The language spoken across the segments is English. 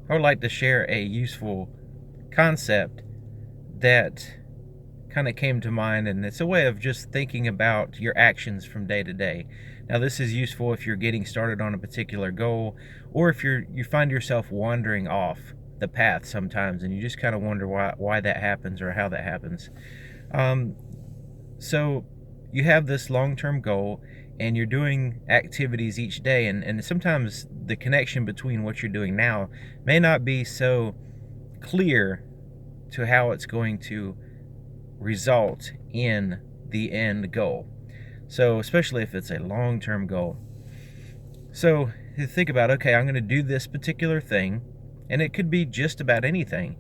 I would like to share a useful concept that kind of came to mind, and it's a way of just thinking about your actions from day to day. Now, this is useful if you're getting started on a particular goal, or if you find yourself wandering off the path sometimes, and you just kind of wonder why that happens or how that happens. Um, so you have this long-term goal, and you're doing activities each day, and sometimes the connection between what you're doing now may not be so clear to how it's going to result in the end goal. So, especially if it's a long term goal. So, you think about, okay, I'm going to do this particular thing, and it could be just about anything.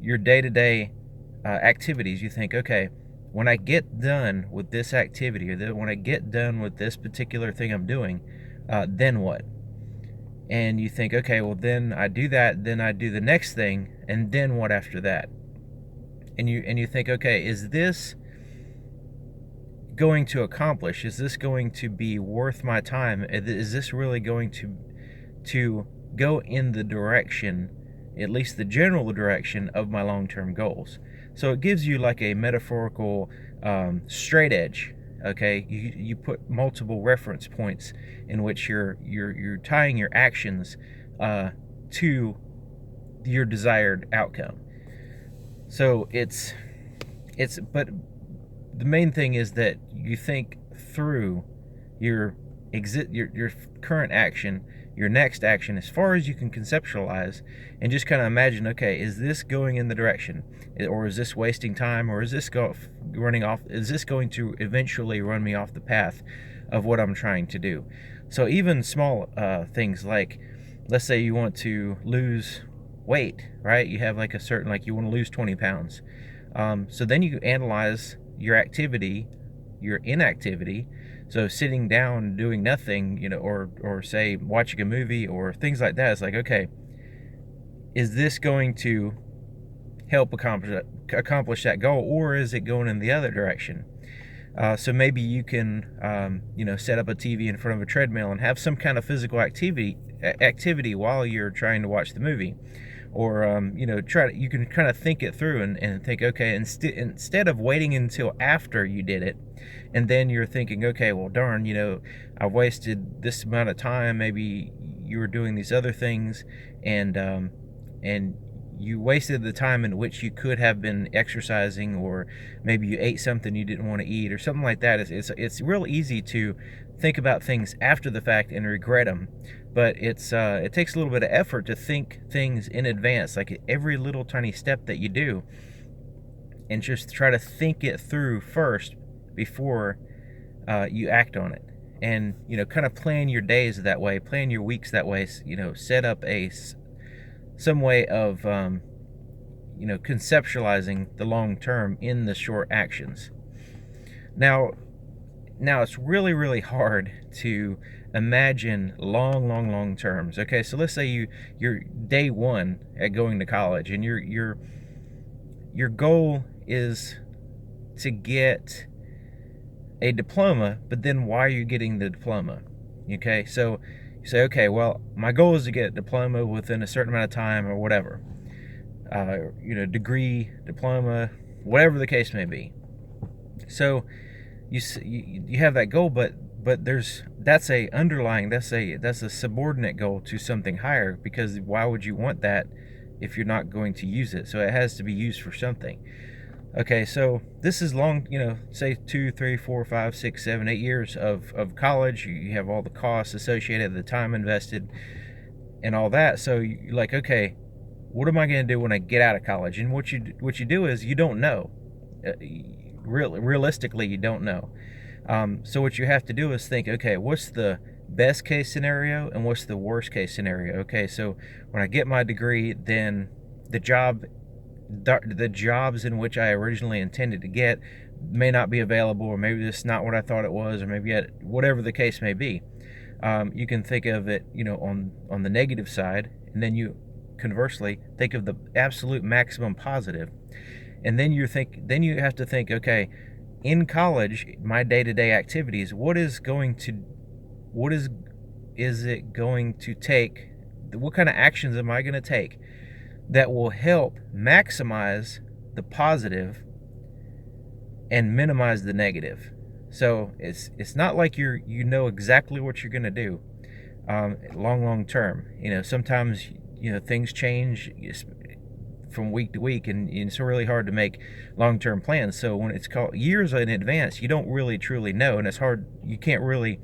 Your day to day activities, you think, okay, when I get done with this activity, or when I get done with this particular thing I'm doing, then what? And you think, okay, well, then I do that, then I do the next thing, and then what after that? And you think, okay, is this going to accomplish? Is this going to be worth my time? Is this really going to go in the direction, at least the general direction of my long-term goals? So it gives you like a metaphorical straight edge. Okay, you put multiple reference points in which you're tying your actions to your desired outcome. So but the main thing is that you think through your your current action, your next action, as far as you can conceptualize, and just kind of imagine, okay, is this going in the direction, or is this wasting time, or is this running off? Is this going to eventually run me off the path of what I'm trying to do? So even small things like, let's say you want to lose weight, right? You have like a certain, like you want to lose 20 pounds. So then you analyze your activity, your inactivity. So sitting down doing nothing, or say watching a movie or things like that. It's like, okay, is this going to help accomplish that goal, or is it going in the other direction? So maybe you can, set up a TV in front of a treadmill and have some kind of physical activity while you're trying to watch the movie, or you can kind of think it through and think, okay, instead of waiting until after you did it, and then you're thinking, okay, well, darn, I've wasted this amount of time. Maybe you were doing these other things, and you wasted the time in which you could have been exercising, or maybe you ate something you didn't want to eat, or something like that. It's real easy to think about things after the fact and regret them, but it takes a little bit of effort to think things in advance, like every little tiny step that you do, and just try to think it through first before you act on it. And kind of plan your days that way, plan your weeks that way. Set up some way of conceptualizing the long term in the short actions. Now it's really, really hard to imagine long terms. Okay, so let's say you're day one at going to college, and your goal is to get a diploma, but then why are you getting the diploma? Okay, so you say, okay, well, my goal is to get a diploma within a certain amount of time, or whatever. Degree, diploma, whatever the case may be. So you have that goal, but that's a subordinate goal to something higher, because why would you want that if you're not going to use it? So it has to be used for something. Okay, so this is long, say 2, 3, 4, 5, 6, 7, 8 years of college. You have all the costs associated, the time invested, and all that. So you're like, okay, what am I going to do when I get out of college? And what you do is you don't know. Realistically, you don't know. So what you have to do is think, okay, what's the best case scenario and what's the worst case scenario? Okay, so when I get my degree, then the jobs in which I originally intended to get may not be available, or maybe it's not what I thought it was, or maybe whatever the case may be. You can think of it, on the negative side, and then you conversely think of the absolute maximum positive. And then you have to think, okay, in college, my day-to-day activities, what is it going to take what kind of actions am I going to take that will help maximize the positive and minimize the negative. So it's not like you know exactly what you're going to do long term. Sometimes things change from week to week, and it's really hard to make long-term plans. So when it's called years in advance, you don't really truly know, and it's hard. You can't really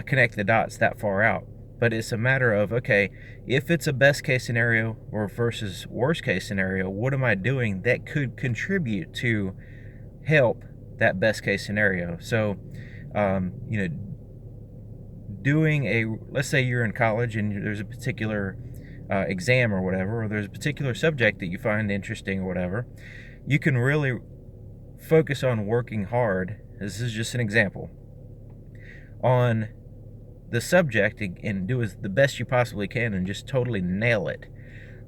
connect the dots that far out. But it's a matter of, okay, if it's a best case scenario or versus worst case scenario, what am I doing that could contribute to help that best case scenario? So let's say you're in college and there's a particular exam or whatever, or there's a particular subject that you find interesting or whatever, you can really focus on working hard. This is just an example on the subject and do the best you possibly can and just totally nail it.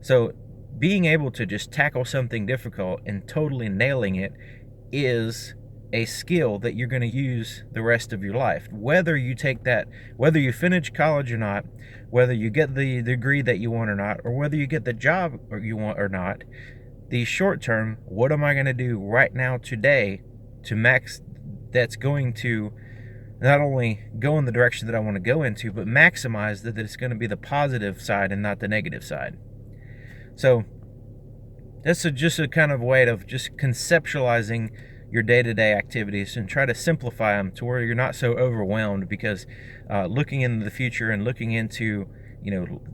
So being able to just tackle something difficult and totally nailing it is a skill that you're going to use the rest of your life. Whether you finish college or not, whether you get the degree that you want or not, or whether you get the job you want or not, the short term, what am I going to do right now today that's going to not only go in the direction that I want to go into, but maximize that it's going to be the positive side and not the negative side. So that's just a kind of way of just conceptualizing your day-to-day activities and try to simplify them to where you're not so overwhelmed, because looking into the future and looking into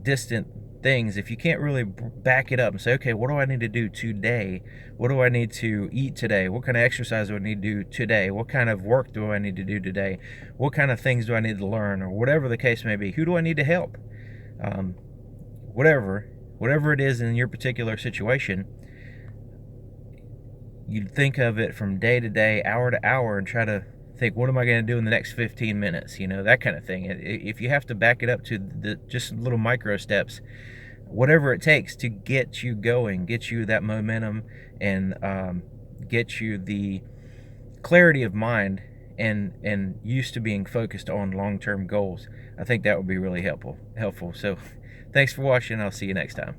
distant things, if you can't really back it up and say, okay, what do I need to do today? What do I need to eat today? What kind of exercise do I need to do today? What kind of work do I need to do today? What kind of things do I need to learn? Or whatever the case may be. Who do I need to help? Whatever it is in your particular situation, you think of it from day to day, hour to hour, and try to think, what am I going to do in the next 15 minutes? That kind of thing. If you have to back it up to just little micro steps, whatever it takes to get you going, get you that momentum, and get you the clarity of mind and used to being focused on long-term goals, I think that would be really helpful. So thanks for watching. I'll see you next time.